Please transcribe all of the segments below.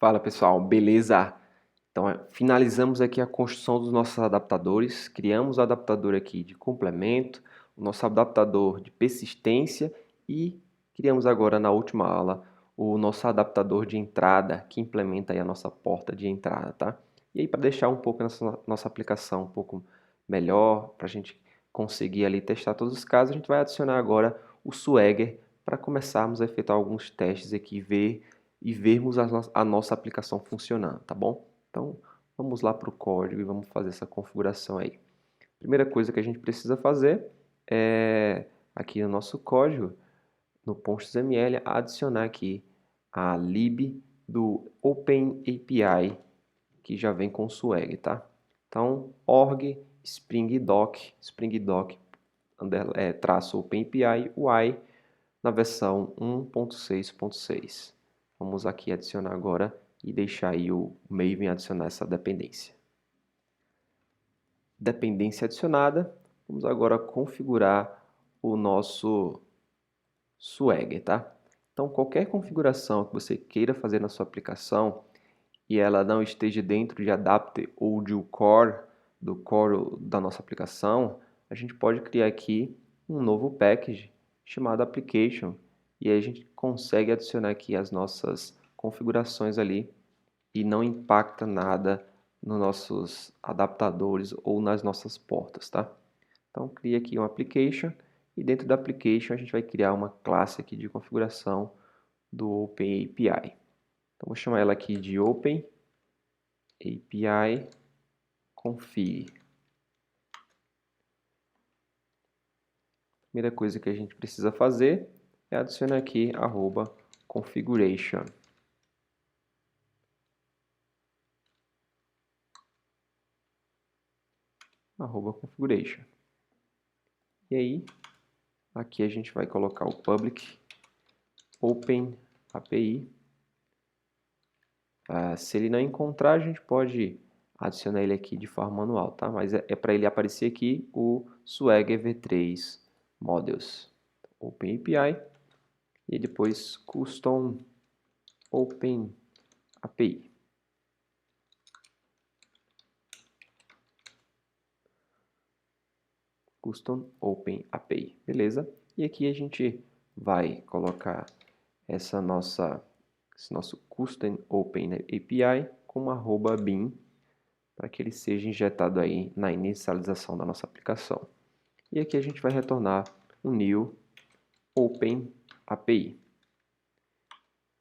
Fala pessoal, beleza? Então, finalizamos aqui a construção dos nossos adaptadores. Criamos o adaptador aqui de complemento, o nosso adaptador de persistência e criamos agora na última aula o nosso adaptador de entrada que implementa aí a nossa porta de entrada, tá? E aí para deixar um pouco nossa aplicação um pouco melhor, para a gente conseguir ali testar todos os casos, a gente vai adicionar agora o Swagger para começarmos a efetuar alguns testes aqui e vermos a nossa aplicação funcionando, tá bom? Então, vamos lá para o código e vamos fazer essa configuração aí. Primeira coisa que a gente precisa fazer é, aqui no nosso código, no .xml, adicionar aqui a lib do OpenAPI, que já vem com o Swag, tá? Então, org spring doc traço OpenAPI UI na versão 1.6.6. Vamos aqui adicionar agora e deixar aí o Maven adicionar essa dependência. Dependência adicionada, vamos agora configurar o nosso Swagger, tá? Então, qualquer configuração que você queira fazer na sua aplicação e ela não esteja dentro de Adapter ou de do core da nossa aplicação, a gente pode criar aqui um novo package chamado Application e aí a gente consegue adicionar aqui as nossas configurações ali e não impacta nada nos nossos adaptadores ou nas nossas portas, tá? Então, cria aqui um Application e dentro da Application a gente vai criar uma classe aqui de configuração do OpenAPI. Então, vou chamar ela aqui de OpenAPI config. Primeira coisa que a gente precisa fazer é adicionar aqui @configuration. @configuration. E aí, aqui a gente vai colocar o public OpenAPI. Se ele não encontrar, a gente pode adicionar ele aqui de forma manual, tá? Mas é para ele aparecer aqui o Swagger V3 Models OpenAPI e depois Custom OpenAPI. Custom OpenAPI, beleza? E aqui a gente vai colocar esse nosso Custom OpenAPI com @bin para que ele seja injetado aí na inicialização da nossa aplicação. E aqui a gente vai retornar um new OpenAPI.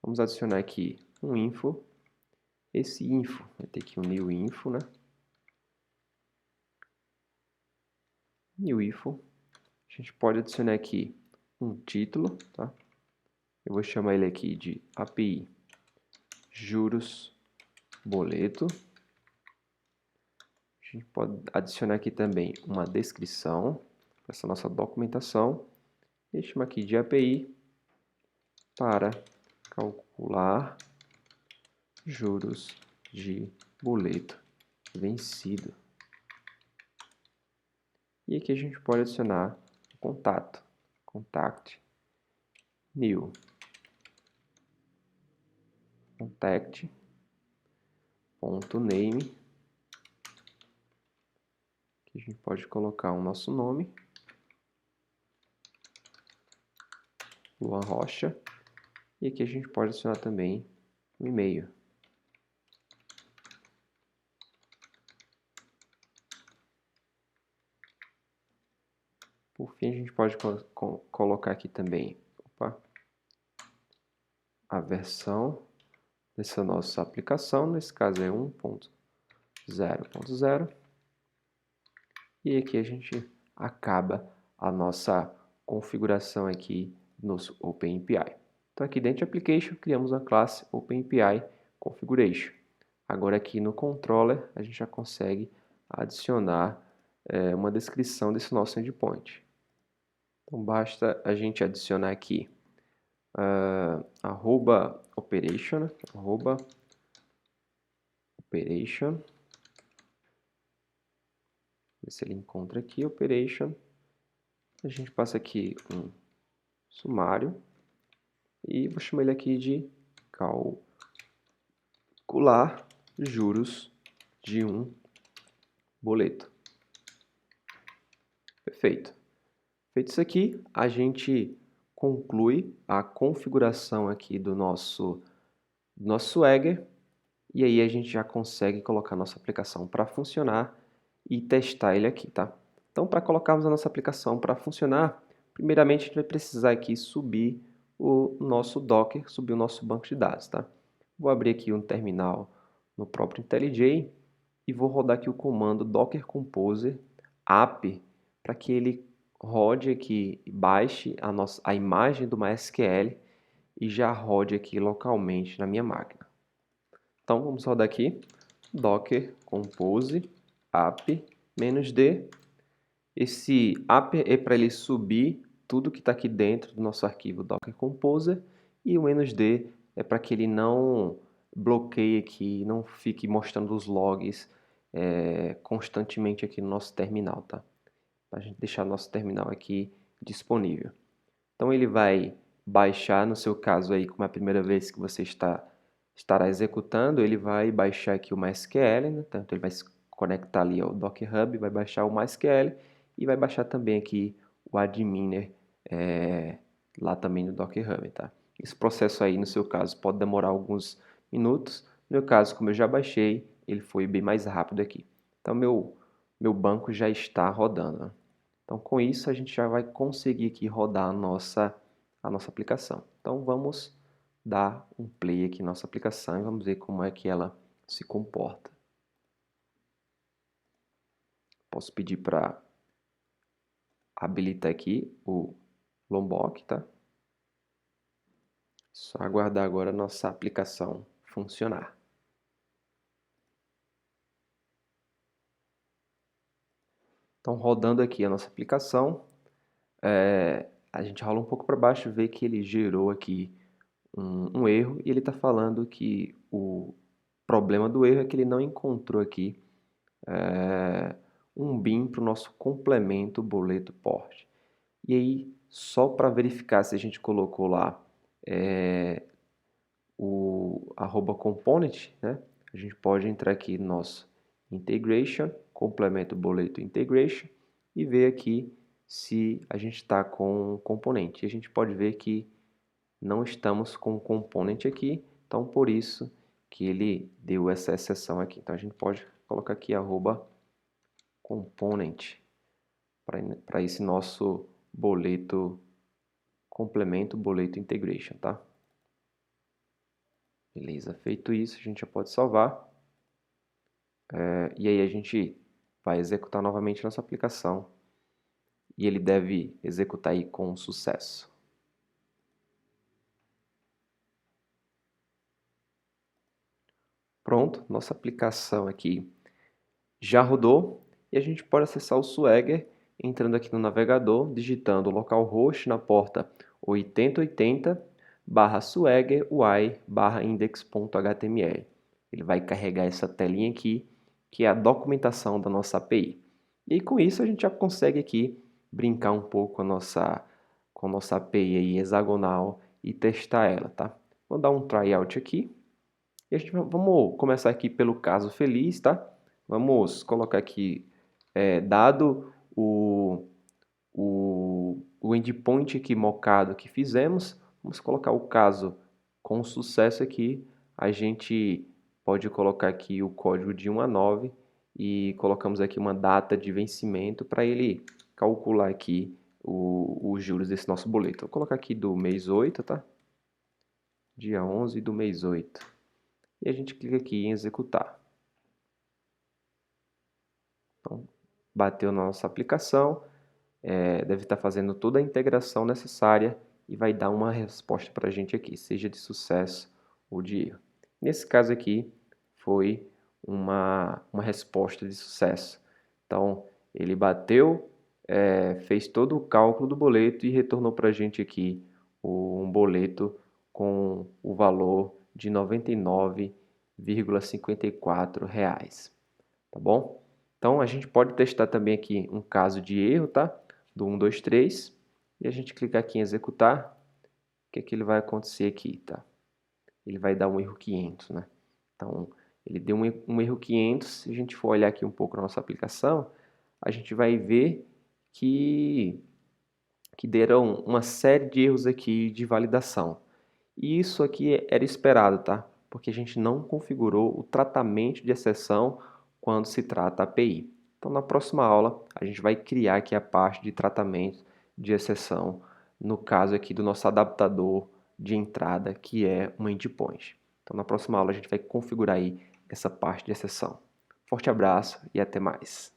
Vamos adicionar aqui um info. Esse info vai ter aqui um new info, né? New info. A gente pode adicionar aqui um título, tá? Eu vou chamar ele aqui de API juros boleto. A gente pode adicionar aqui também uma descrição para essa nossa documentação. E chama aqui de API para calcular juros de boleto vencido. E aqui a gente pode adicionar o contato, contact new contact.name, que a gente pode colocar o nosso nome, Luan Rocha, e aqui a gente pode adicionar também um e-mail. Por fim, a gente pode colocar aqui também a versão dessa nossa aplicação, nesse caso é 1.0.0. E aqui a gente acaba a nossa configuração aqui no OpenAPI. Então aqui dentro de Application criamos a classe OpenAPI Configuration. Agora aqui no Controller a gente já consegue adicionar uma descrição desse nosso endpoint. Então basta a gente adicionar aqui @operation, ver se ele encontra aqui, operation. A gente passa aqui um sumário e vou chamar ele aqui de calcular juros de um boleto. Perfeito. Feito isso aqui, a gente conclui a configuração aqui do nosso Swagger e aí a gente já consegue colocar nossa aplicação para funcionar e testar ele aqui, tá? Então, para colocarmos a nossa aplicação para funcionar, primeiramente a gente vai precisar aqui subir o nosso Docker, subir o nosso banco de dados, tá? Vou abrir aqui um terminal no próprio IntelliJ e vou rodar aqui o comando Docker Composer app para que ele rode aqui, baixe a imagem do MySQL e já rode aqui localmente na minha máquina. Então vamos rodar aqui Docker Compose app -d. Esse app é para ele subir tudo que está aqui dentro do nosso arquivo Docker Composer e o -d é para que ele não bloqueie aqui, não fique mostrando os logs constantemente aqui no nosso terminal, tá? Para a gente deixar nosso terminal aqui disponível. Então ele vai baixar, no seu caso aí, como é a primeira vez que você estará executando, ele vai baixar aqui o MySQL, né? Então ele vai se conectar ali ao Docker Hub, vai baixar o MySQL e vai baixar também aqui o adminer lá também no Docker Hub, tá? Esse processo aí, no seu caso, pode demorar alguns minutos. No meu caso, como eu já baixei, ele foi bem mais rápido aqui. Então meu banco já está rodando, né? Então, com isso, a gente já vai conseguir aqui rodar a nossa aplicação. Então, vamos dar um play aqui na nossa aplicação e vamos ver como é que ela se comporta. Posso pedir para habilitar aqui o Lombok, tá? Só aguardar agora a nossa aplicação funcionar. Então, rodando aqui a nossa aplicação, a gente rola um pouco para baixo e vê que ele gerou aqui um erro e ele está falando que o problema do erro é que ele não encontrou aqui um BIM para o nosso complemento boleto porte. E aí, só para verificar se a gente colocou lá o @component, né? A gente pode entrar aqui no nosso integration, complemento boleto integration e ver aqui se a gente está com um componente. E a gente pode ver que não estamos com o component aqui, então por isso que ele deu essa exceção aqui. Então a gente pode colocar aqui @component para esse nosso boleto complemento boleto integration, tá? Beleza, feito isso, a gente já pode salvar. E aí a gente vai executar novamente nossa aplicação e ele deve executar aí com sucesso. Pronto, nossa aplicação aqui já rodou e a gente pode acessar o Swagger entrando aqui no navegador, digitando localhost na porta 8080/swagger/y/index.html. Ele vai carregar essa telinha aqui, que é a documentação da nossa API. E aí, com isso a gente já consegue aqui brincar um pouco com a nossa API aí hexagonal e testar ela, tá? Vou dar um tryout aqui. E vamos começar aqui pelo caso feliz, tá? Vamos colocar aqui, dado o endpoint aqui mocado que fizemos, vamos colocar o caso com sucesso aqui. A gente pode colocar aqui o código de 1 a 9 e colocamos aqui uma data de vencimento para ele calcular aqui os juros desse nosso boleto. Vou colocar aqui do mês 8, tá? Dia 11 do mês 8. E a gente clica aqui em executar. Então, bateu na nossa aplicação, deve estar fazendo toda a integração necessária e vai dar uma resposta para a gente aqui, seja de sucesso ou de erro. Nesse caso aqui, foi uma resposta de sucesso. Então, ele bateu, fez todo o cálculo do boleto e retornou para a gente aqui um boleto com o valor de R$ 99,54. Tá bom? Então, a gente pode testar também aqui um caso de erro, tá? Do 1, 2, 3. E a gente clicar aqui em executar. O que é que ele vai acontecer aqui, tá? Ele vai dar um erro 500, né? Então, ele deu um erro 500. Se a gente for olhar aqui um pouco na nossa aplicação, a gente vai ver que deram uma série de erros aqui de validação. E isso aqui era esperado, tá? Porque a gente não configurou o tratamento de exceção quando se trata API. Então, na próxima aula, a gente vai criar aqui a parte de tratamento de exceção, no caso aqui do nosso adaptador de entrada, que é uma endpoint. Então, na próxima aula, a gente vai configurar aí essa parte de exceção. Forte abraço e até mais.